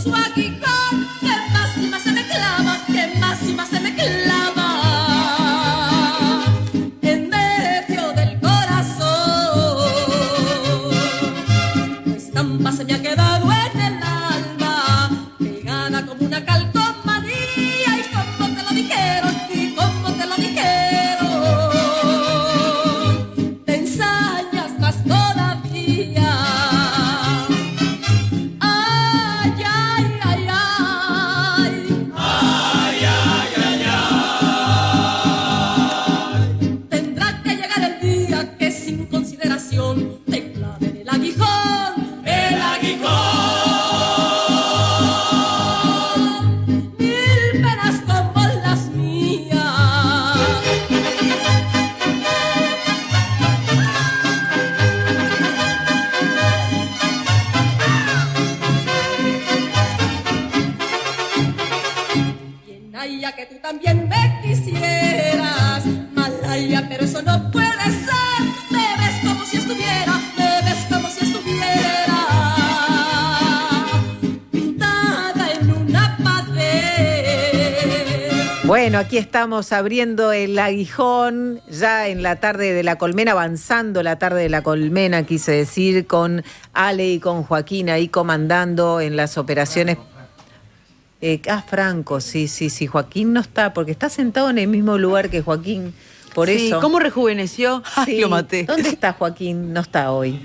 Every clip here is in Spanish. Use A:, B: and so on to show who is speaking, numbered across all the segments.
A: su aguijón, que más y más se me clava, que más y más se me clava en medio del corazón. Tu estampa se me ha quedado en el alma, pegada como una calcomanía, y como te lo dijeron, y como te lo dijeron, te ensañas más todavía. Ay, ay, ay, ay.
B: Ay, ay, ay, ay.
A: Tendrá que llegar el día que sin consideración te claven el aguijón,
B: El aguijón.
A: mil penas como las mías. Bien haya que tú también me quisieras, malaya, pero eso no puede ser. Me ves como si estuviera, me ves como si estuviera pintada en una pared.
C: Bueno, aquí estamos abriendo el aguijón, ya en la tarde de la colmena, avanzando la tarde de la colmena, quise decir, con Ale y con Joaquín ahí comandando en las operaciones. Franco, sí, Joaquín no está, porque está sentado en el mismo lugar que Joaquín, por
D: Sí,
C: eso.
D: ¿cómo rejuveneció? Ay,
C: Sí.
D: lo maté.
C: ¿Dónde está Joaquín? No está hoy.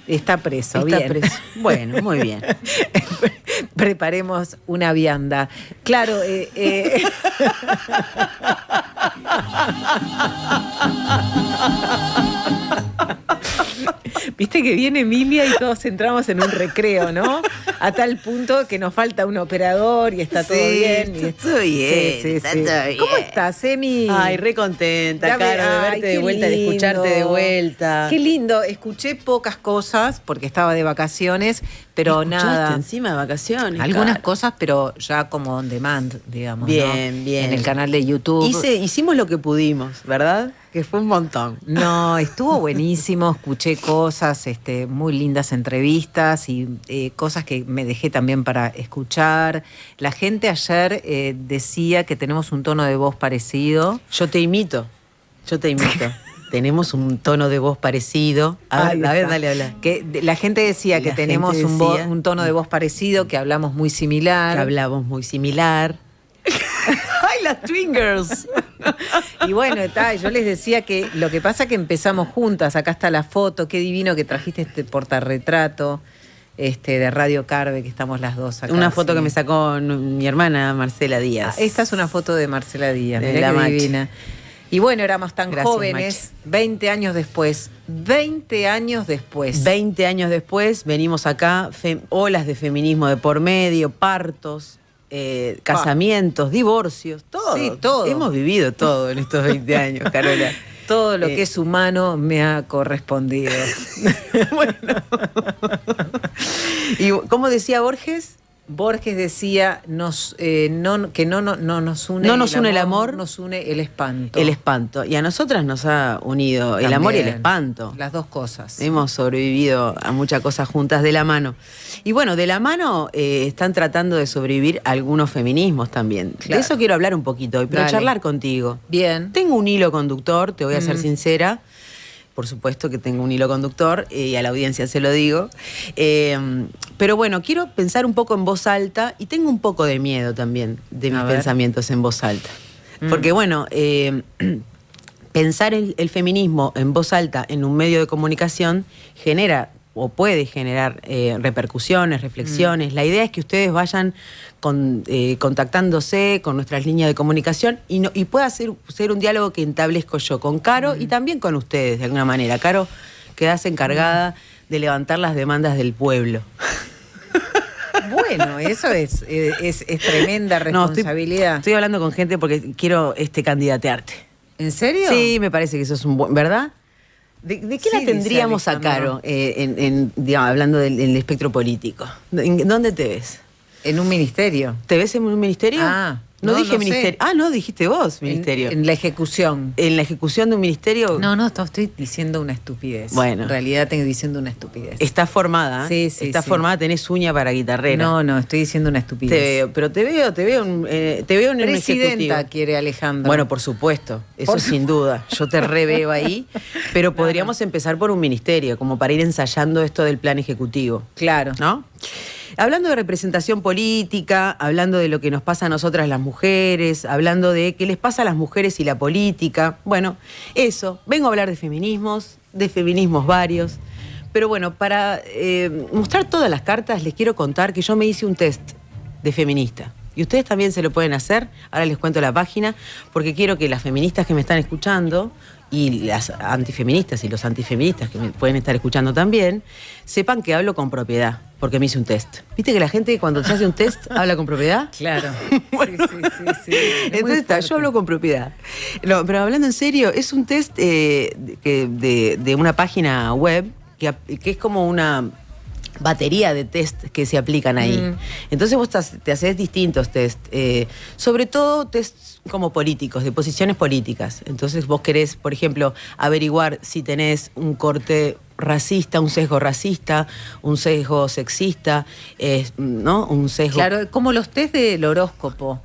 C: Está preso,
D: Está
C: bien.
D: preso. Bueno, muy bien.
C: Preparemos una vianda. Claro, viste que viene Emilia y todos entramos en un recreo, ¿no? A tal punto que nos falta un operador y está todo bien.
D: Está todo bien, está todo bien.
C: ¿Cómo estás, Emi?
D: Ay, re contenta,
C: Ya
D: Caro, de
C: ay,
D: verte de
C: qué
D: vuelta, de escucharte de
C: lindo.
D: vuelta.
C: Qué lindo. Escuché pocas cosas porque estaba de vacaciones, pero
D: ¿Escuchaste
C: nada.
D: encima de vacaciones?
C: Algunas
D: Caro?
C: cosas, pero ya como on demand, digamos.
D: Bien,
C: ¿no?
D: bien.
C: En el canal de YouTube.
D: Hicimos lo que pudimos, ¿verdad? Que fue un montón.
C: No, estuvo buenísimo, escuché cosas, muy lindas entrevistas y cosas que me dejé también para escuchar. La gente ayer decía que tenemos un tono de voz parecido.
D: Yo te imito. Tenemos un tono de voz parecido. A
C: Ahí
D: ver,
C: está.
D: dale, habla.
C: Que la gente decía que
D: La
C: tenemos
D: gente decía-
C: un tono de voz parecido, que hablamos muy similar.
D: Que hablamos muy similar. ¡Ay, las Twingers!
C: Y bueno, yo les decía que lo que pasa es que empezamos juntas. Acá está la foto, qué divino que trajiste este portarretrato de Radio Carve, que estamos las dos acá.
D: Una foto
C: sí.
D: que me sacó mi hermana Marcela Díaz.
C: Esta es una foto de Marcela Díaz,
D: De
C: mirá
D: la
C: qué
D: Machi.
C: divina. Y bueno, éramos tan
D: Gracias,
C: jóvenes, 20 años después. 20 años después.
D: 20 años después venimos acá, olas de feminismo de por medio, partos, casamientos, divorcios, todo.
C: Sí, todo.
D: Hemos vivido todo en estos 20 años, Carola.
C: Todo lo que es humano me ha correspondido.
D: Bueno. ¿Y cómo decía Borges?
C: Borges decía que no nos une
D: No nos une el amor,
C: nos une el espanto.
D: El espanto. Y a nosotras nos ha unido el
C: También.
D: amor y el espanto.
C: Las dos cosas.
D: Hemos sobrevivido a muchas cosas juntas de la mano. Y bueno, de la mano están tratando de sobrevivir algunos feminismos también.
C: Claro.
D: De eso quiero hablar un poquito hoy, pero
C: Dale.
D: charlar contigo.
C: Bien.
D: Tengo un hilo conductor, te voy a ser sincera. Por supuesto que tengo un hilo conductor y a la audiencia se lo digo. Pero bueno, quiero pensar un poco en voz alta y tengo un poco de miedo también de mis pensamientos en voz alta. Porque bueno, pensar el feminismo en voz alta en un medio de comunicación genera o puede generar repercusiones, reflexiones. La idea es que ustedes vayan contactándose con nuestras líneas de comunicación y pueda ser un diálogo que entablezco yo con Caro y también con ustedes de alguna manera. Caro, quedás encargada de levantar las demandas del pueblo.
C: Bueno, eso es tremenda responsabilidad.
D: Estoy hablando con gente porque quiero candidatearte.
C: ¿En serio?
D: Sí, me parece que eso es un buen... ¿Verdad? ¿De qué
C: Sí,
D: la
C: dice
D: tendríamos a
C: Alejandro.
D: Caro, digamos, hablando del espectro político? ¿Dónde te ves?
C: En un ministerio.
D: ¿Te ves en un ministerio?
C: Ah.
D: No dije
C: sé.
D: ministerio. Ah, no, dijiste vos, ministerio.
C: En la ejecución.
D: En la ejecución de un ministerio.
C: No, estoy diciendo una estupidez.
D: Bueno.
C: En realidad estoy diciendo una estupidez.
D: Está formada.
C: Sí, sí,
D: Está
C: sí.
D: formada, tenés uña para guitarrera.
C: No, estoy diciendo una estupidez.
D: Te veo, pero te veo en un
C: Presidenta
D: ejecutivo.
C: quiere Alejandro.
D: Bueno, por supuesto, eso
C: Por
D: sin duda. Yo te reveo ahí, pero podríamos empezar por un ministerio, como para ir ensayando esto del plan ejecutivo.
C: Claro.
D: ¿No? Hablando de representación política, hablando de lo que nos pasa a nosotras las mujeres, hablando de qué les pasa a las mujeres y la política. Bueno, eso. Vengo a hablar de feminismos varios. Pero bueno, para mostrar todas las cartas, les quiero contar que yo me hice un test de feminista. Y ustedes también se lo pueden hacer. Ahora les cuento la página, porque quiero que las feministas que me están escuchando y las antifeministas y los antifeministas que me pueden estar escuchando también, sepan que hablo con propiedad, porque me hice un test. ¿Viste que la gente cuando se hace un test habla con propiedad?
C: Claro.
D: Bueno.
C: Sí. Es muy
D: Entonces está,
C: fuerte.
D: yo hablo con propiedad. No, pero hablando en serio, es un test de una página web que es como una batería de test que se aplican ahí. Entonces vos te haces distintos test, sobre todo test como políticos, de posiciones políticas. Entonces vos querés, por ejemplo, averiguar si tenés un corte racista, un sesgo sexista, ¿no? Un sesgo...
C: Claro, como los test del horóscopo.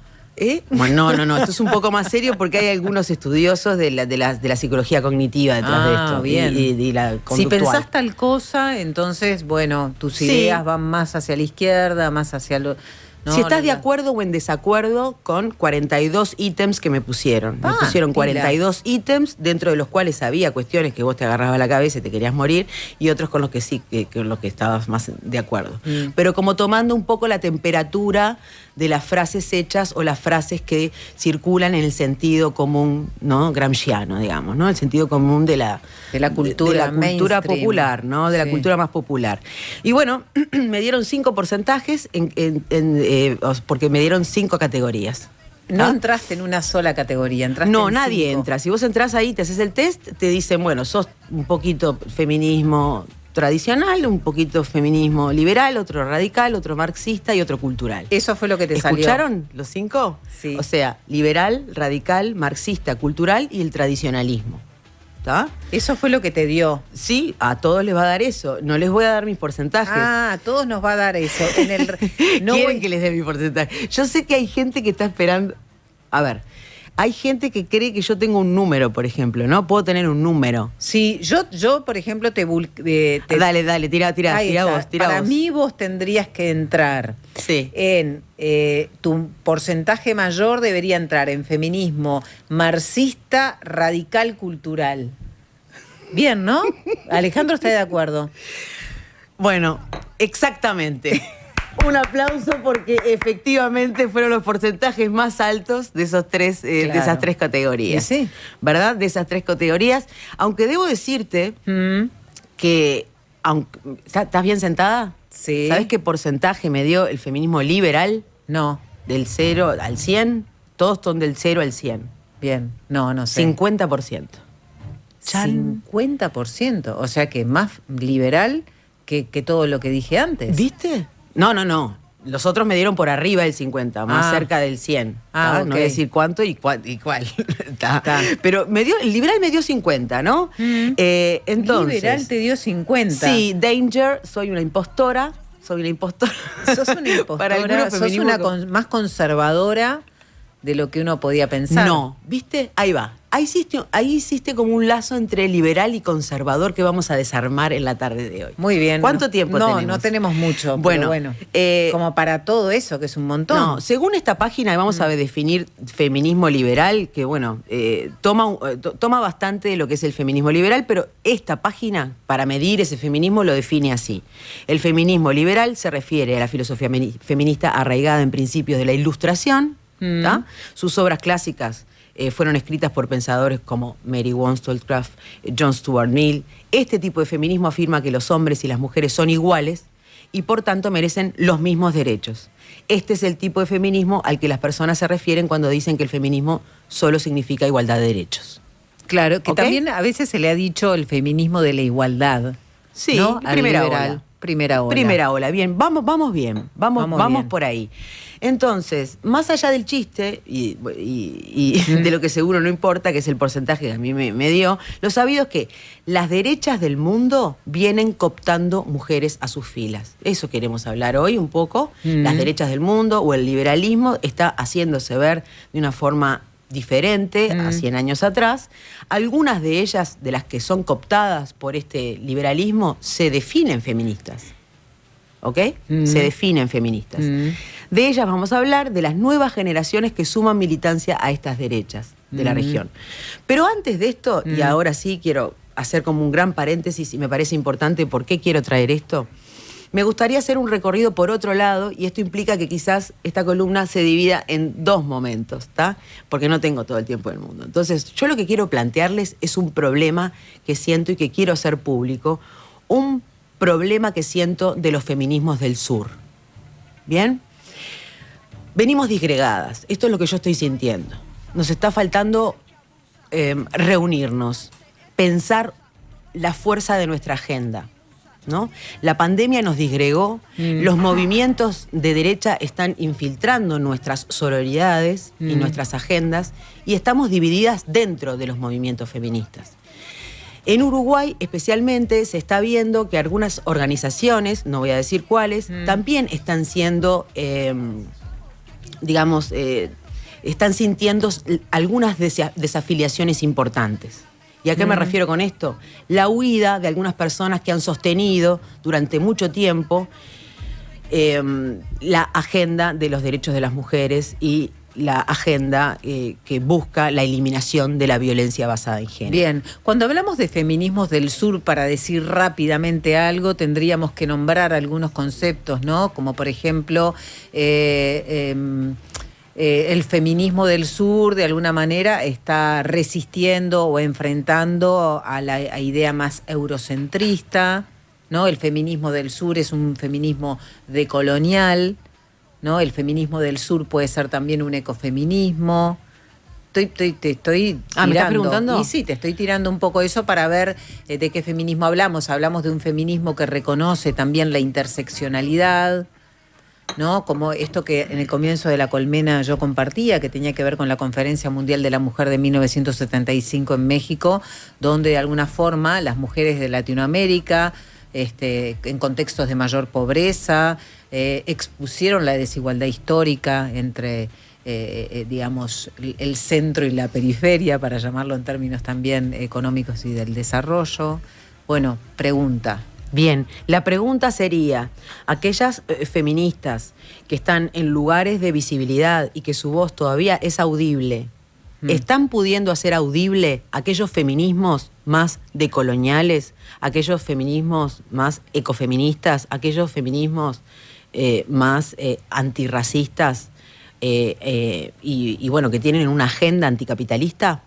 D: Bueno, no, esto es un poco más serio porque hay algunos estudiosos de la psicología cognitiva detrás de esto.
C: Bien.
D: Y la
C: Si
D: conductual.
C: pensás tal cosa, entonces, bueno, tus
D: Sí.
C: ideas van más hacia la izquierda, más hacia lo... No,
D: si estás de
C: la-
D: acuerdo o en desacuerdo con 42 ítems que me pusieron. Me pusieron 42 ítems, dentro de los cuales había cuestiones que vos te agarrabas la cabeza y te querías morir, y otros con los que sí, con los que estabas más de acuerdo. Pero como tomando un poco la temperatura de las frases hechas o las frases que circulan en el sentido común, ¿no? Gramsciano, digamos, ¿no? El sentido común de la
C: cultura
D: de la cultura
C: mainstream.
D: popular, ¿no? De la
C: Sí.
D: cultura más popular. Y bueno, me dieron 5 porcentajes porque me dieron 5 categorías.
C: No
D: ¿Ah?
C: entraste en una sola categoría, entraste
D: No,
C: en
D: nadie
C: 5.
D: entra. Si vos entrás ahí, te haces el test, te dicen, bueno, sos un poquito feminismo tradicional, un poquito feminismo liberal, otro radical, otro marxista y otro cultural.
C: Eso fue lo que te salió.
D: ¿Escucharon los 5?
C: Sí.
D: O sea, liberal, radical, marxista, cultural y el tradicionalismo. ¿Está?
C: Eso fue lo que te dio.
D: Sí, a todos les va a dar eso. No les voy a dar mis porcentajes.
C: Ah, a todos nos va a dar eso. En el, no
D: Quieren
C: voy-
D: que les dé mi porcentaje. Yo sé que hay gente que está esperando. A ver, hay gente que cree que yo tengo un número, por ejemplo, ¿no? Puedo tener un número.
C: Sí, yo por ejemplo, te
D: Dale, tira
C: Ahí está.
D: vos, tira
C: Para
D: vos.
C: mí vos tendrías que entrar
D: Sí.
C: en tu porcentaje mayor debería entrar en feminismo marxista, radical, cultural. Bien, ¿no? Alejandro está de acuerdo.
D: Bueno, exactamente. Un aplauso porque efectivamente fueron los porcentajes más altos de esos tres, de
C: Claro.
D: esas 3 categorías.
C: Y sí.
D: ¿Verdad? De esas 3 categorías. Aunque debo decirte que, ¿estás bien sentada?
C: Sí.
D: ¿Sabes qué porcentaje me dio el feminismo liberal?
C: No.
D: Del 0 al 100. Todos son del 0 al 100.
C: Bien. No sé.
D: 50%. Chan.
C: 50%. O sea que más liberal que todo lo que dije antes.
D: ¿Viste? No. Los otros me dieron por arriba del 50, más
C: Ah.
D: cerca del 100.
C: Ah,
D: ¿tá?
C: ok.
D: No voy a decir cuánto y cuál. ¿tá?
C: Tá.
D: Pero el liberal me dio 50, ¿no? Entonces.
C: Liberal te dio 50.
D: Sí, danger, soy una impostora. Sos una impostora.
C: Sos una impostora,
D: Para algunos
C: sos
D: feminismo
C: una
D: como-
C: más conservadora de lo que uno podía pensar.
D: No, ¿viste? Ahí va. Ahí hiciste como un lazo entre liberal y conservador que vamos a desarmar en la tarde de hoy.
C: Muy bien.
D: ¿Cuánto tiempo tenemos?
C: No tenemos mucho.
D: Bueno,
C: Bueno,
D: eh,
C: como para todo eso, que es un montón.
D: No, según esta página vamos a definir feminismo liberal, que bueno, toma bastante de lo que es el feminismo liberal, pero esta página, para medir ese feminismo, lo define así. El feminismo liberal se refiere a la filosofía feminista arraigada en principios de la Ilustración, ¿tá? Sus obras clásicas fueron escritas por pensadores como Mary Wollstonecraft, John Stuart Mill. Este tipo de feminismo afirma que los hombres y las mujeres son iguales y por tanto merecen los mismos derechos. Este es el tipo de feminismo al que las personas se refieren cuando dicen que el feminismo solo significa igualdad de derechos.
C: Claro, que
D: ¿Ok?
C: también a veces se le ha dicho el feminismo de la igualdad.
D: Sí,
C: ¿no? Al
D: primera
C: liberal.
D: ola.
C: Primera ola.
D: Primera ola, bien, vamos bien, vamos
C: bien.
D: por ahí. Entonces, más allá del chiste y de lo que seguro no importa, que es el porcentaje que a mí me dio, lo sabido es que las derechas del mundo vienen cooptando mujeres a sus filas. Eso queremos hablar hoy un poco. Las derechas del mundo o el liberalismo está haciéndose ver de una forma diferente a 100 años atrás. Algunas de ellas, de las que son cooptadas por este liberalismo, se definen feministas. ¿Ok? Se definen feministas. De ellas vamos a hablar, de las nuevas generaciones que suman militancia a estas derechas de la región. Pero antes de esto, y ahora sí quiero hacer como un gran paréntesis y me parece importante por qué quiero traer esto, me gustaría hacer un recorrido por otro lado, y esto implica que quizás esta columna se divida en 2 momentos, ¿está? Porque no tengo todo el tiempo del mundo. Entonces, yo lo que quiero plantearles es un problema que siento y que quiero hacer público, un problema que siento de los feminismos del sur. ¿Bien? Venimos disgregadas, esto es lo que yo estoy sintiendo. Nos está faltando reunirnos, pensar la fuerza de nuestra agenda, ¿no? La pandemia nos disgregó, los movimientos de derecha están infiltrando nuestras sororidades y nuestras agendas, y estamos divididas dentro de los movimientos feministas. En Uruguay, especialmente, se está viendo que algunas organizaciones, no voy a decir cuáles, también están siendo, están sintiendo algunas desafiliaciones importantes. ¿Y a qué me refiero con esto? La huida de algunas personas que han sostenido durante mucho tiempo la agenda de los derechos de las mujeres y la agenda que busca la eliminación de la violencia basada en género.
C: Bien, cuando hablamos de feminismos del sur, para decir rápidamente algo, tendríamos que nombrar algunos conceptos, ¿no? Como por ejemplo, el feminismo del sur de alguna manera está resistiendo o enfrentando a la idea más eurocentrista, ¿no? El feminismo del sur es un feminismo decolonial, ¿no? El feminismo del sur puede ser también un ecofeminismo. Te estoy tirando.
D: ¿Me estás preguntando?
C: Y sí, te estoy tirando un poco eso para ver de qué feminismo hablamos. Hablamos de un feminismo que reconoce también la interseccionalidad, ¿no? Como esto que en el comienzo de La Colmena yo compartía, que tenía que ver con la Conferencia Mundial de la Mujer de 1975 en México, donde de alguna forma las mujeres de Latinoamérica, en contextos de mayor pobreza, expusieron la desigualdad histórica entre, digamos, el centro y la periferia, para llamarlo en términos también económicos y del desarrollo. Bueno, pregunta.
D: Bien, la pregunta sería, aquellas feministas que están en lugares de visibilidad y que su voz todavía es audible, ¿están pudiendo hacer audible aquellos feminismos más decoloniales, aquellos feminismos más ecofeministas, aquellos feminismos más antirracistas y bueno, que tienen una agenda anticapitalista?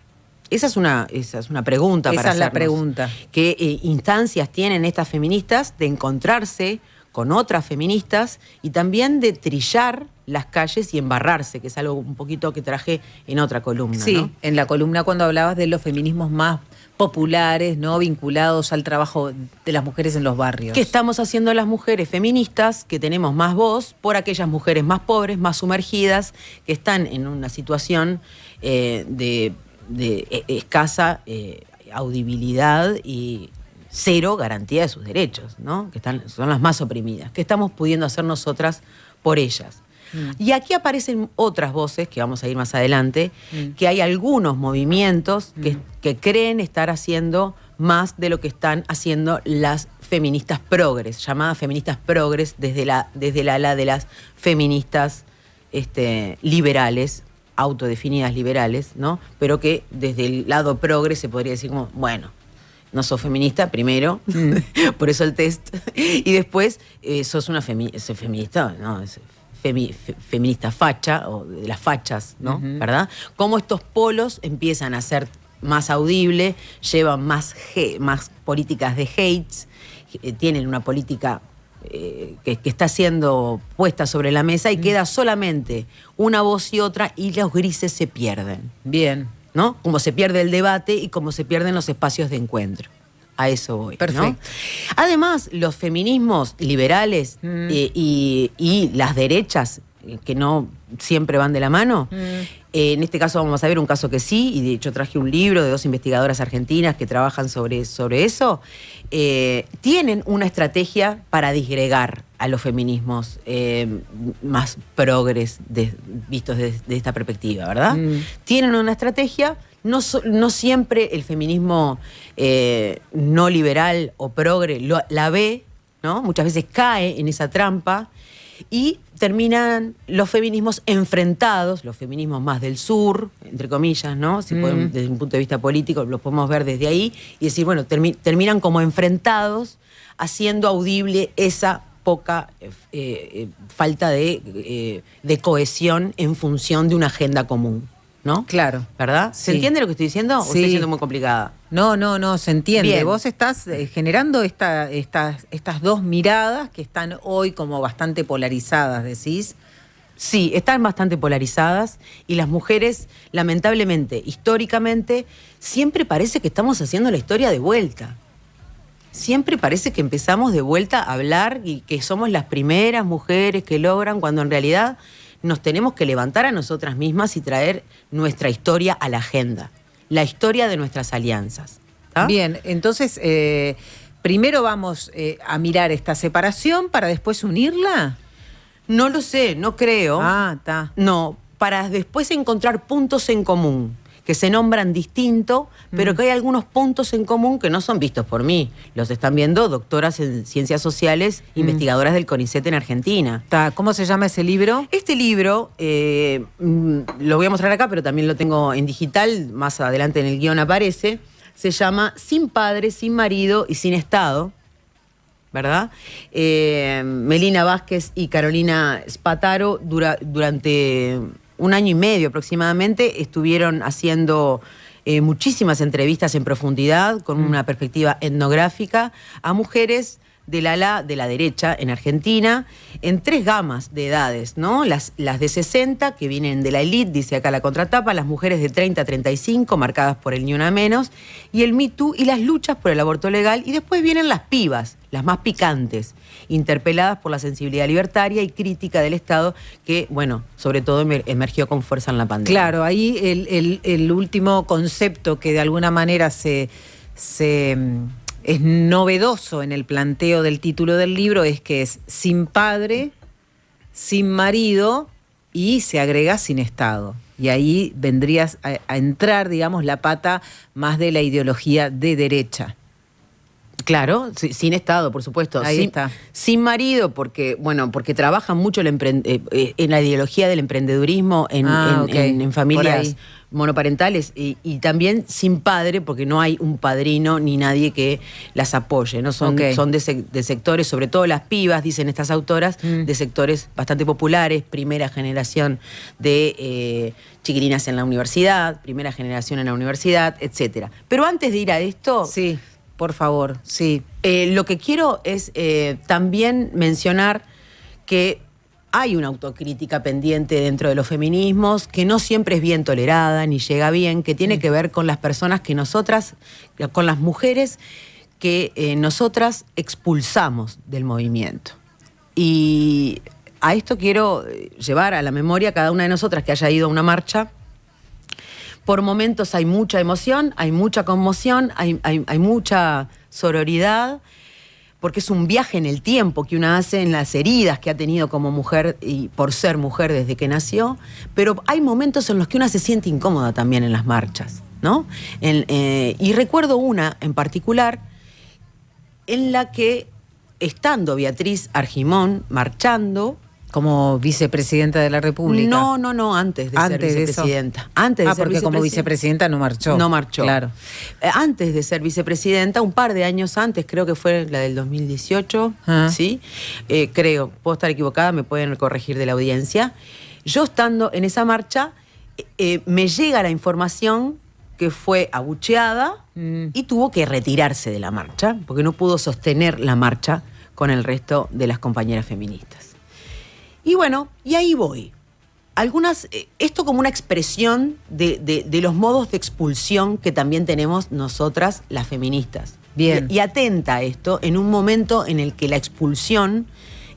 D: Esa es una pregunta para hacernos.
C: Esa es la pregunta.
D: ¿Qué instancias tienen estas feministas de encontrarse con otras feministas y también de trillar las calles y embarrarse, que es algo un poquito que traje en otra columna,
C: sí,
D: ¿no?
C: En la columna cuando hablabas de los feminismos más populares, ¿no? Vinculados al trabajo de las mujeres en los barrios.
D: ¿Qué estamos haciendo las mujeres feministas que tenemos más voz por aquellas mujeres más pobres, más sumergidas, que están en una situación de escasa audibilidad y cero garantía de sus derechos, ¿no? Son las más oprimidas. ¿Qué estamos pudiendo hacer nosotras por ellas? Y aquí aparecen otras voces, que vamos a ir más adelante, que hay algunos movimientos que creen estar haciendo más de lo que están haciendo las feministas progres, llamadas feministas progres desde el ala de las feministas liberales, autodefinidas liberales, ¿no? Pero que desde el lado progre se podría decir como, bueno, no sos feminista, primero, por eso el test, y después sos una feminista, ¿no? Feminista facha, o de las fachas, ¿no? ¿Verdad? Cómo estos polos empiezan a ser más audibles, llevan más políticas de hates, tienen una política que está siendo puesta sobre la mesa y queda solamente una voz y otra y los grises se pierden.
C: Bien.
D: ¿No? Como se pierde el debate y como se pierden los espacios de encuentro. A eso voy.
C: Perfecto.
D: ¿No? Además, los feminismos liberales y las derechas, que no siempre van de la mano, en este caso vamos a ver un caso que sí, y de hecho traje un libro de 2 investigadoras argentinas que trabajan sobre eso, tienen una estrategia para disgregar a los feminismos más progres vistos desde esta perspectiva, ¿verdad? Tienen una estrategia. No siempre el feminismo no liberal o progre la ve, ¿no? Muchas veces cae en esa trampa y terminan los feminismos enfrentados, los feminismos más del sur, entre comillas, ¿no? Si podemos, desde un punto de vista político, lo podemos ver desde ahí y decir, bueno, terminan como enfrentados, haciendo audible esa poca falta de cohesión en función de una agenda común, ¿no?
C: Claro.
D: ¿Verdad? ¿Se entiende lo que estoy diciendo? ¿O estoy siendo muy complicada?
C: No, se entiende.
D: Bien.
C: Vos estás generando estas dos miradas que están hoy como bastante polarizadas, decís.
D: Sí, están bastante polarizadas y las mujeres, lamentablemente, históricamente, siempre parece que estamos haciendo la historia de vuelta. Siempre parece que empezamos de vuelta a hablar y que somos las primeras mujeres que logran, cuando en realidad nos tenemos que levantar a nosotras mismas y traer nuestra historia a la agenda, la historia de nuestras alianzas. ¿Tá?
C: Bien, entonces, primero vamos a mirar esta separación para después unirla.
D: No lo sé, no creo.
C: Ah, está.
D: No, para después encontrar puntos en común, que se nombran distinto, pero que hay algunos puntos en común que no son vistos por mí. Los están viendo doctoras en ciencias sociales, investigadoras del CONICET en Argentina.
C: ¿Cómo se llama ese libro?
D: Este libro, lo voy a mostrar acá, pero también lo tengo en digital, más adelante en el guión aparece, se llama Sin padre, sin marido y sin Estado, ¿verdad? Melina Vázquez y Carolina Spataro durante 1 año y medio aproximadamente estuvieron haciendo muchísimas entrevistas en profundidad con una perspectiva etnográfica a mujeres del ala de la derecha en Argentina en 3 gamas de edades, ¿no? Las de 60, que vienen de la élite, dice acá la contratapa, las mujeres de 30 a 35, marcadas por el Ni Una Menos, y el Me Too y las luchas por el aborto legal, y después vienen las pibas, las más picantes, interpeladas por la sensibilidad libertaria y crítica del Estado, que, bueno, sobre todo emergió con fuerza en la pandemia.
C: Claro, ahí el último concepto que de alguna manera es novedoso en el planteo del título del libro es que es sin padre, sin marido y se agrega sin Estado. Y ahí vendrías a entrar, digamos, la pata más de la ideología de derecha.
D: Claro, sin Estado, por supuesto.
C: Ahí está.
D: Sin marido, porque trabajan mucho en la ideología del emprendedurismo en familias monoparentales y también sin padre, porque no hay un padrino ni nadie que las apoye, ¿no? Son de sectores, sobre todo las pibas, dicen estas autoras, de sectores bastante populares, primera generación de chiquilinas en la universidad, primera generación en la universidad, etcétera. Pero antes de ir a esto...
C: Sí. Por favor, sí.
D: Lo que quiero es también mencionar que hay una autocrítica pendiente dentro de los feminismos, que no siempre es bien tolerada ni llega bien, que tiene que ver con las personas que nosotras, con las mujeres que nosotras expulsamos del movimiento. Y a esto quiero llevar a la memoria a cada una de nosotras que haya ido a una marcha. Por momentos hay mucha emoción, hay mucha conmoción, hay mucha sororidad, porque es un viaje en el tiempo que una hace en las heridas que ha tenido como mujer y por ser mujer desde que nació, pero hay momentos en los que una se siente incómoda también en las marchas, ¿no? Y recuerdo una en particular en la que, estando Beatriz Argimón marchando...
C: Como vicepresidenta de la República.
D: No, antes de ser vicepresidenta. Antes de ser
C: porque como vicepresidenta no marchó.
D: No marchó.
C: Claro.
D: Antes de ser vicepresidenta, un par de años antes, creo que fue la del 2018, ¿sí? Creo, puedo estar equivocada, me pueden corregir de la audiencia. Yo estando en esa marcha, me llega la información que fue abucheada y tuvo que retirarse de la marcha, porque no pudo sostener la marcha con el resto de las compañeras feministas. Y bueno, y ahí voy. Esto como una expresión de los modos de expulsión que también tenemos nosotras, las feministas,
C: Bien.
D: Y atenta a esto en un momento en el que la expulsión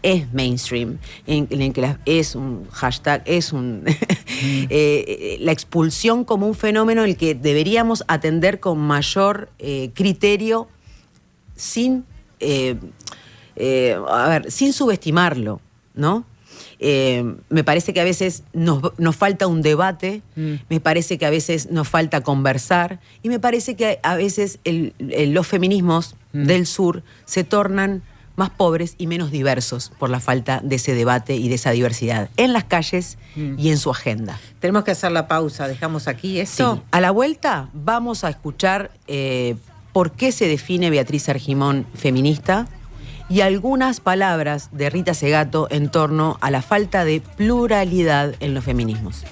D: es mainstream, en el que es un hashtag, es un la expulsión como un fenómeno en el que deberíamos atender con mayor criterio sin sin subestimarlo, ¿no? Me parece que a veces nos falta un debate, me parece que a veces nos falta conversar y me parece que a veces los feminismos del sur se tornan más pobres y menos diversos por la falta de ese debate y de esa diversidad en las calles y en su agenda.
C: Tenemos que hacer la pausa, dejamos aquí esto.
D: Sí. A la vuelta vamos a escuchar por qué se define Beatriz Argimón feminista y algunas palabras de Rita Segato en torno a la falta de pluralidad en los feminismos.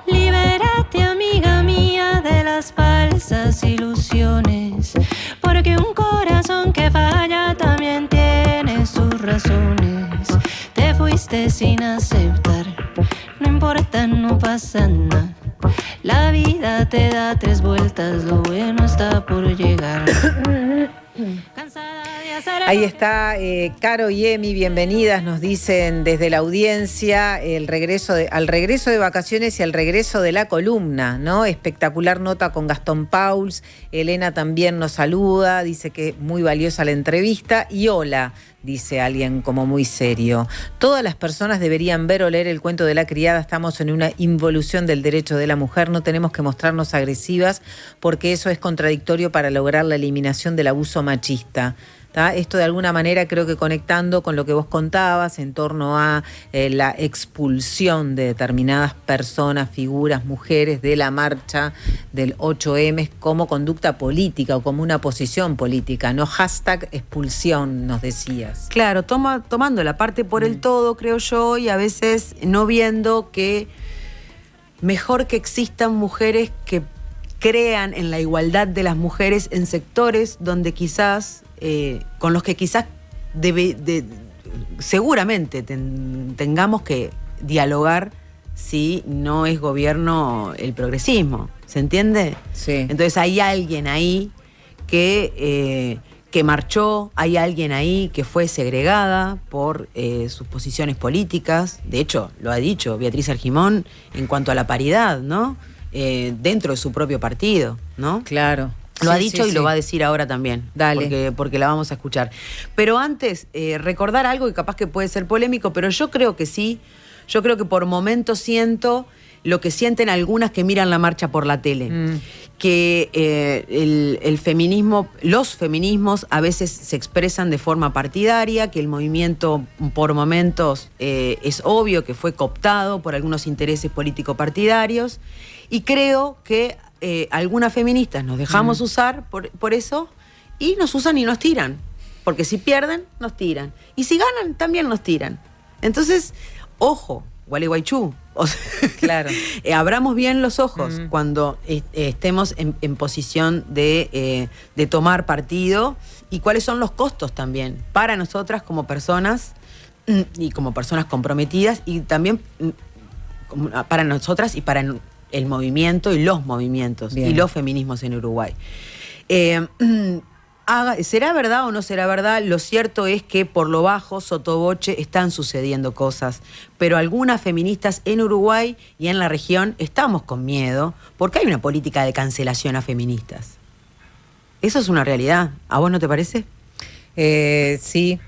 E: Libérate, amiga mía, de las falsas ilusiones, porque un corazón que falla también tiene sus razones. Te fuiste sin aceptar, no importa, no pasa nada. La vida te da 3 vueltas, lo bueno está por llegar.
C: Ahí está Caro y Emi, bienvenidas, nos dicen desde la audiencia al regreso de vacaciones y al regreso de la columna, ¿no? Espectacular nota con Gastón Pauls. Elena también nos saluda, dice que muy valiosa la entrevista. Y hola, dice alguien como muy serio. Todas las personas deberían ver o leer el cuento de la criada. Estamos en una involución del derecho de la mujer. No tenemos que mostrarnos agresivas porque eso es contradictorio para lograr la eliminación del abuso machista. ¿Tá? Esto de alguna manera creo que conectando con lo que vos contabas en torno a la expulsión de determinadas personas, figuras, mujeres de la marcha del 8M como conducta política o como una posición política, no hashtag expulsión, nos decías.
D: Claro, tomando la parte por el todo, creo yo, y a veces no viendo que mejor que existan mujeres que crean en la igualdad de las mujeres en sectores donde quizás con los que quizás seguramente tengamos que dialogar si no es gobierno el progresismo, ¿se entiende?
C: Sí.
D: Entonces hay alguien ahí que marchó, hay alguien ahí que fue segregada por sus posiciones políticas. De hecho, lo ha dicho Beatriz Argimón en cuanto a la paridad, ¿no? Dentro de su propio partido, ¿no?
C: Claro.
D: Lo ha dicho y lo va a decir ahora también.
C: Dale.
D: Porque la vamos a escuchar. Pero antes, recordar algo que capaz que puede ser polémico, pero yo creo que sí. Yo creo que por momentos siento lo que sienten algunas que miran la marcha por la tele. Que el feminismo, los feminismos a veces se expresan de forma partidaria, que el movimiento por momentos es obvio que fue cooptado por algunos intereses político-partidarios. Y creo que algunas feministas nos dejamos usar por eso y nos usan y nos tiran. Porque si pierden, nos tiran. Y si ganan, también nos tiran. Entonces, ojo, Gualeguaychú. O sea,
C: claro.
D: Abramos bien los ojos cuando estemos en posición de tomar partido y cuáles son los costos también para nosotras como personas y como personas comprometidas y también para nosotras y para el movimiento y los movimientos y los feminismos en Uruguay. ¿Será verdad o no será verdad? Lo cierto es que por lo bajo, sotoboche, están sucediendo cosas. Pero algunas feministas en Uruguay y en la región estamos con miedo porque hay una política de cancelación a feministas. Eso es una realidad. ¿A vos no te parece?
C: Sí,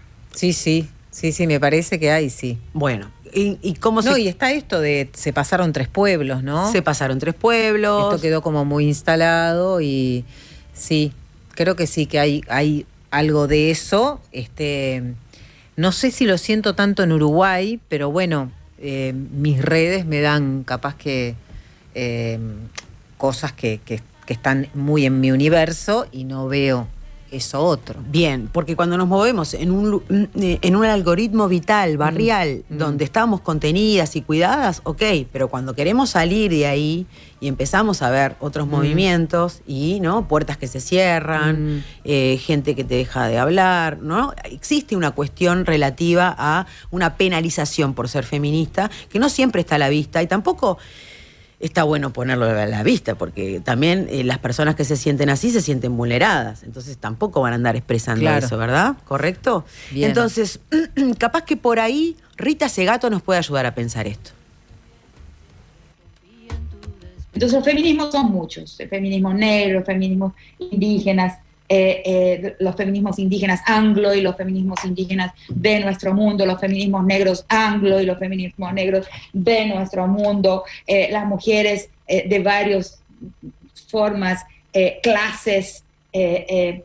C: me parece que hay, sí.
D: Bueno, ¿y cómo se...?
C: No, y está esto de se pasaron 3 pueblos, ¿no?
D: Se pasaron 3 pueblos.
C: Esto quedó como muy instalado y sí, creo que sí, que hay algo de eso. No sé si lo siento tanto en Uruguay, pero bueno, mis redes me dan capaz que cosas que están muy en mi universo y no veo eso otro.
D: Bien, porque cuando nos movemos en un algoritmo vital, barrial, donde estamos contenidas y cuidadas, ok, pero cuando queremos salir de ahí y empezamos a ver otros movimientos y ¿no? Puertas que se cierran, gente que te deja de hablar, ¿no? Existe una cuestión relativa a una penalización por ser feminista que no siempre está a la vista y tampoco está bueno ponerlo a la vista, porque también las personas que se sienten así se sienten vulneradas, entonces tampoco van a andar expresando eso, ¿verdad? ¿Correcto?
C: Bien.
D: Entonces, capaz que por ahí Rita Segato nos puede ayudar a pensar esto.
F: Entonces los feminismos son muchos, el feminismo negro, los feminismos indígenas, los feminismos indígenas anglo y los feminismos indígenas de nuestro mundo, los feminismos negros anglo y los feminismos negros de nuestro mundo, las mujeres de varias formas, clases,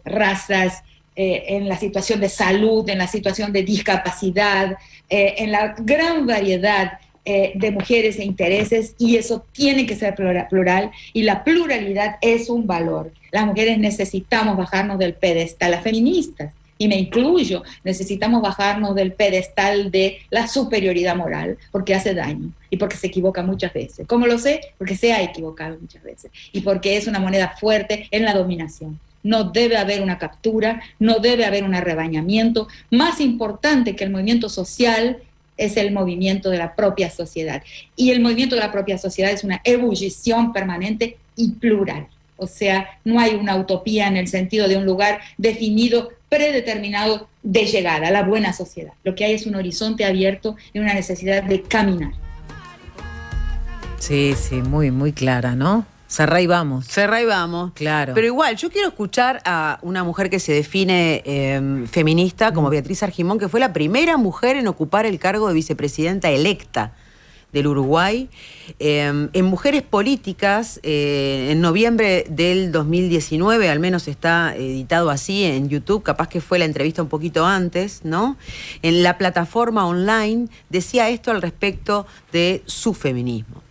F: razas, en la situación de salud, en la situación de discapacidad, en la gran variedad de mujeres e intereses, y eso tiene que ser plural, y la pluralidad es un valor. Las mujeres necesitamos bajarnos del pedestal, las feministas, y me incluyo, necesitamos bajarnos del pedestal de la superioridad moral, porque hace daño y porque se equivoca muchas veces. ¿Cómo lo sé? Porque se ha equivocado muchas veces y porque es una moneda fuerte en la dominación. No debe haber una captura, no debe haber un arrebañamiento. Más importante que el movimiento social es el movimiento de la propia sociedad. Y el movimiento de la propia sociedad es una ebullición permanente y plural. O sea, no hay una utopía en el sentido de un lugar definido, predeterminado de llegada a la buena sociedad. Lo que hay es un horizonte abierto y una necesidad de caminar.
C: Sí, muy, muy clara, ¿no? Cerrá y vamos.
D: Cerrá y vamos.
C: Claro.
D: Pero igual, yo quiero escuchar a una mujer que se define feminista como Beatriz Argimón, que fue la primera mujer en ocupar el cargo de vicepresidenta electa del Uruguay. En Mujeres Políticas, en noviembre del 2019, al menos está editado así en YouTube, capaz que fue la entrevista un poquito antes, ¿no? En la plataforma online decía esto al respecto de su feminismo.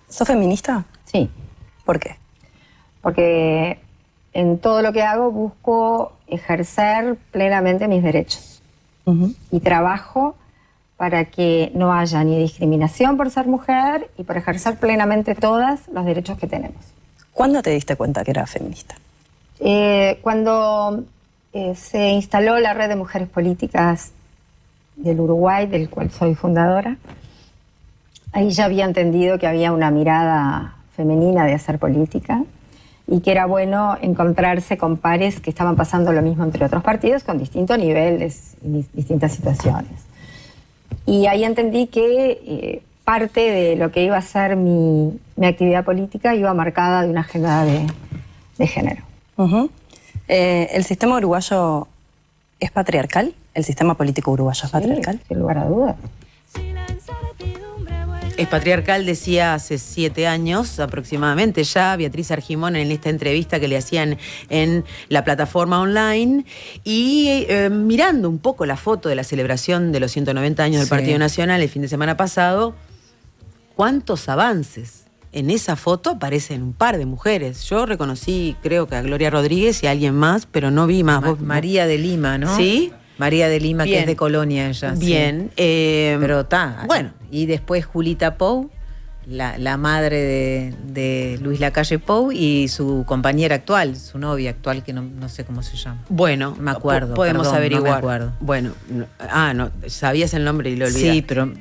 G: ¿Sos feminista?
H: Sí.
G: ¿Por qué?
H: Porque en todo lo que hago busco ejercer plenamente mis derechos. Y trabajo para que no haya ni discriminación por ser mujer y por ejercer plenamente todos los derechos que tenemos.
G: ¿Cuándo te diste cuenta que eras feminista?
H: Cuando se instaló la Red de Mujeres Políticas del Uruguay, del cual soy fundadora, ahí ya había entendido que había una mirada femenina de hacer política y que era bueno encontrarse con pares que estaban pasando lo mismo entre otros partidos con distintos niveles y distintas situaciones. Y ahí entendí que parte de lo que iba a ser mi actividad política iba marcada de una agenda de género.
G: ¿El sistema uruguayo es patriarcal? ¿El sistema político uruguayo es patriarcal?
H: Sin lugar a dudas.
D: Es patriarcal, decía hace 7 años aproximadamente ya Beatriz Argimón en esta entrevista que le hacían en la plataforma online y mirando un poco la foto de la celebración de los 190 años del Partido Nacional el fin de semana pasado, ¿cuántos avances? En esa foto aparecen un par de mujeres. Yo reconocí, creo que a Gloria Rodríguez y a alguien más, pero no vi más.
C: María de Lima, ¿no?
D: Sí.
C: María de Lima,
D: Bien.
C: que es de Colonia ella.
D: Bien.
C: Sí. Pero está.
D: Bueno.
C: Y después Julita Pou, la madre de Luis Lacalle Pou y su compañera actual, su novia actual, que no sé cómo se llama.
D: Bueno,
C: no me acuerdo.
D: Podemos averiguar.
C: No me acuerdo.
D: Bueno, no, sabías el nombre y lo olvidaste.
C: Sí, pero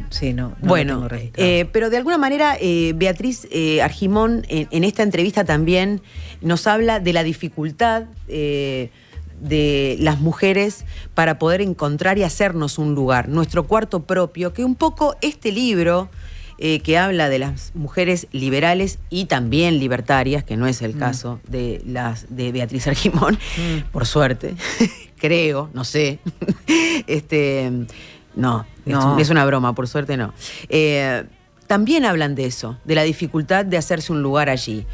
C: sí, no
D: bueno,
C: lo tengo registrado.
D: pero de alguna manera Beatriz Argimón en esta entrevista también nos habla de la dificultad de las mujeres para poder encontrar y hacernos un lugar, nuestro cuarto propio, que un poco este libro que habla de las mujeres liberales y también libertarias, que no es el caso de Beatriz Argimón, por suerte, creo, no sé, no, es una broma, por suerte no. También hablan de eso, de la dificultad de hacerse un lugar allí.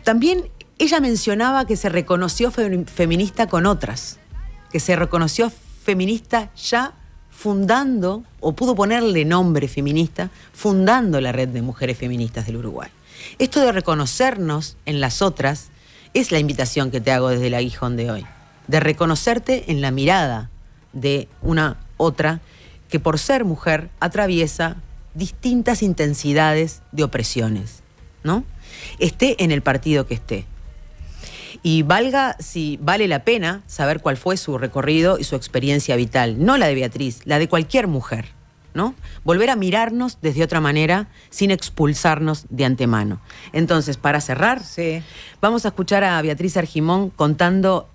D: También ella mencionaba que se reconoció feminista con otras, que se reconoció feminista ya fundando, o pudo ponerle nombre feminista, fundando la Red de Mujeres Feministas del Uruguay. Esto de reconocernos en las otras es la invitación que te hago desde el aguijón de hoy, de reconocerte en la mirada de una otra que por ser mujer atraviesa distintas intensidades de opresiones, ¿no? Esté en el partido que esté. Y valga si vale la pena saber cuál fue su recorrido y su experiencia vital, no la de Beatriz, la de cualquier mujer, ¿no? Volver a mirarnos desde otra manera sin expulsarnos de antemano. Entonces, para cerrar, vamos a escuchar a Beatriz Argimón contando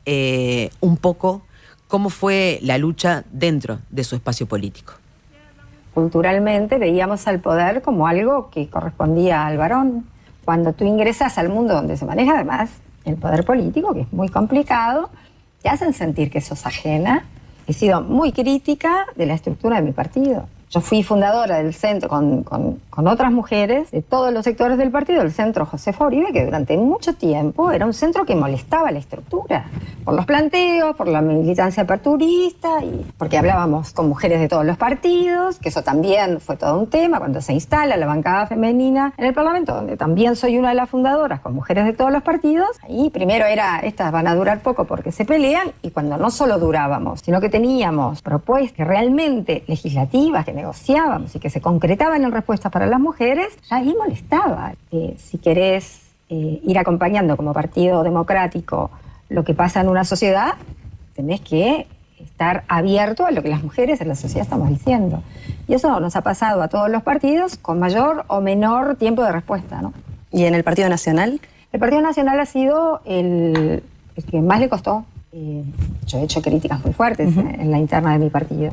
D: un poco cómo fue la lucha dentro de su espacio político.
H: Culturalmente veíamos al poder como algo que correspondía al varón. Cuando tú ingresas al mundo donde se maneja además el poder político, que es muy complicado, te hacen sentir que sos ajena. He sido muy crítica de la estructura de mi partido. Yo fui fundadora del centro con otras mujeres de todos los sectores del partido, el centro Josefa Uribe, que durante mucho tiempo era un centro que molestaba la estructura, por los planteos, por la militancia aperturista, y porque hablábamos con mujeres de todos los partidos, que eso también fue todo un tema, cuando se instala la bancada femenina en el Parlamento, donde también soy una de las fundadoras, con mujeres de todos los partidos, y primero era, estas van a durar poco porque se pelean, y cuando no solo durábamos, sino que teníamos propuestas realmente legislativas, que negociábamos y que se concretaban en respuestas para las mujeres, ya ahí molestaba. Si querés ir acompañando como partido democrático lo que pasa en una sociedad, tenés que estar abierto a lo que las mujeres en la sociedad estamos diciendo. Y eso nos ha pasado a todos los partidos con mayor o menor tiempo de respuesta, ¿no?
G: ¿Y en el Partido Nacional?
H: El Partido Nacional ha sido el que más le costó. Yo he hecho críticas muy fuertes en la interna de mi partido.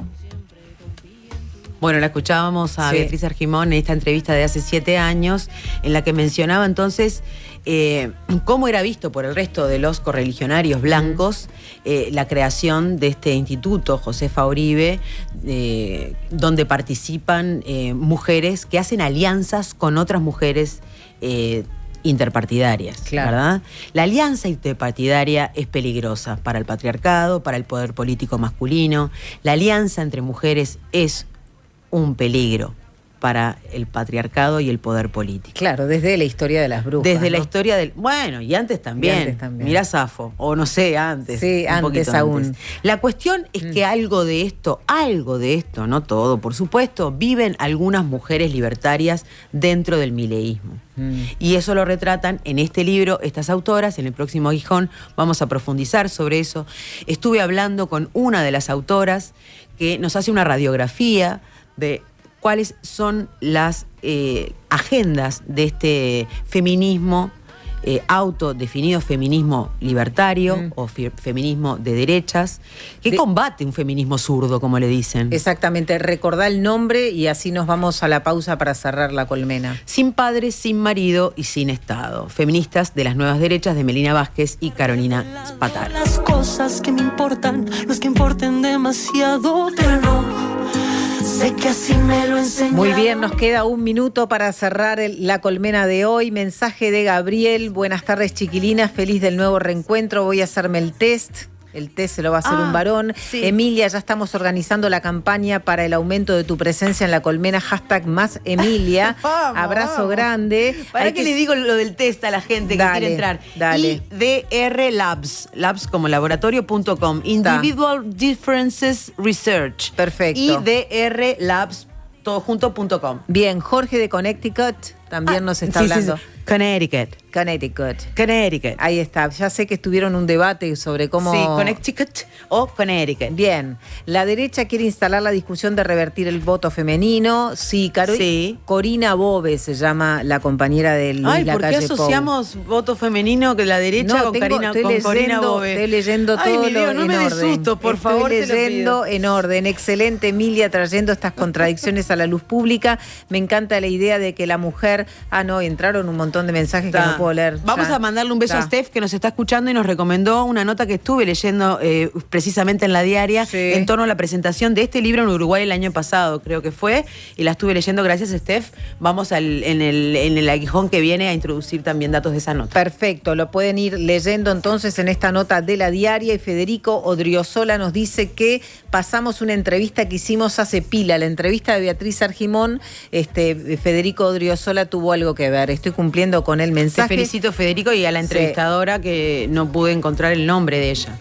D: Bueno, la escuchábamos a Beatriz Argimón en esta entrevista de hace 7 años, en la que mencionaba entonces cómo era visto por el resto de los correligionarios blancos la creación de este instituto, Josefa Uribe, donde participan mujeres que hacen alianzas con otras mujeres interpartidarias, ¿verdad? La alianza interpartidaria es peligrosa para el patriarcado, para el poder político masculino. La alianza entre mujeres es un peligro para el patriarcado y el poder político.
C: Claro, desde la historia de las brujas.
D: Desde la historia del... Bueno, y antes también. Mirá Safo, o no sé, antes.
C: Sí, antes aún.
D: Antes. La cuestión es que algo de esto, no todo, por supuesto, viven algunas mujeres libertarias dentro del mileísmo. Y eso lo retratan en este libro estas autoras. En el próximo Aguijón vamos a profundizar sobre eso. Estuve hablando con una de las autoras que nos hace una radiografía de cuáles son las agendas de este feminismo autodefinido, feminismo libertario o feminismo de derechas, que combate un feminismo zurdo, como le dicen.
C: Exactamente, recordá el nombre y así nos vamos a la pausa para cerrar la colmena.
D: Sin padre, sin marido y sin Estado. Feministas de las nuevas derechas, de Melina Vázquez y Carolina Spataro.
I: Las cosas que me importan, no es que importen demasiado, pero no. Sé que así me lo enseñaron.
C: Muy bien, nos queda 1 minuto para cerrar la colmena de hoy. Mensaje de Gabriel. Buenas tardes, chiquilinas. Feliz del nuevo reencuentro. Voy a hacerme el test. El test se lo va a hacer un varón. Sí. Emilia, ya estamos organizando la campaña para el aumento de tu presencia en la colmena. #más Emilia. Abrazo grande.
D: ¿Para qué le digo lo del test a la gente que quiere entrar?
C: Dale.
D: IDR Labs. Labs como laboratorio.com. Individual Differences Research.
C: Perfecto.
D: IDR Labs, todojunto.com.
C: Bien, Jorge de Connecticut también nos está hablando.
D: Sí. Connecticut.
C: Ahí está. Ya sé que estuvieron un debate sobre cómo...
D: Sí, Connecticut o Connecticut.
C: Bien. La derecha quiere instalar la discusión de revertir el voto femenino. Sí, Corina Bove se llama la compañera de Luis Lacalle Pou.
D: ¿Por qué asociamos voto femenino que la derecha con Corina Bove?
C: Estoy leyendo todo en orden.
D: No me des susto, por favor.
C: Estoy leyendo en orden. Excelente, Emilia, trayendo estas contradicciones a la luz pública. Me encanta la idea de que la mujer... entraron un montón de mensajes que no puedo leer.
D: Vamos a mandarle un beso a Steph, que nos está escuchando y nos recomendó una nota que estuve leyendo precisamente en La Diaria en torno a la presentación de este libro en Uruguay el año pasado, creo que fue, y la estuve leyendo. Gracias, Steph. Vamos en el aguijón que viene a introducir también datos de esa nota.
C: Perfecto, lo pueden ir leyendo entonces en esta nota de La Diaria. Y Federico Odriozola nos dice que pasamos una entrevista que hicimos hace pila, la entrevista de Beatriz Argimón. Federico Odriozola tuvo algo que ver. Estoy cumpliendo con el mensaje.
D: Te felicito, Federico, y a la entrevistadora que no pude encontrar el nombre de ella.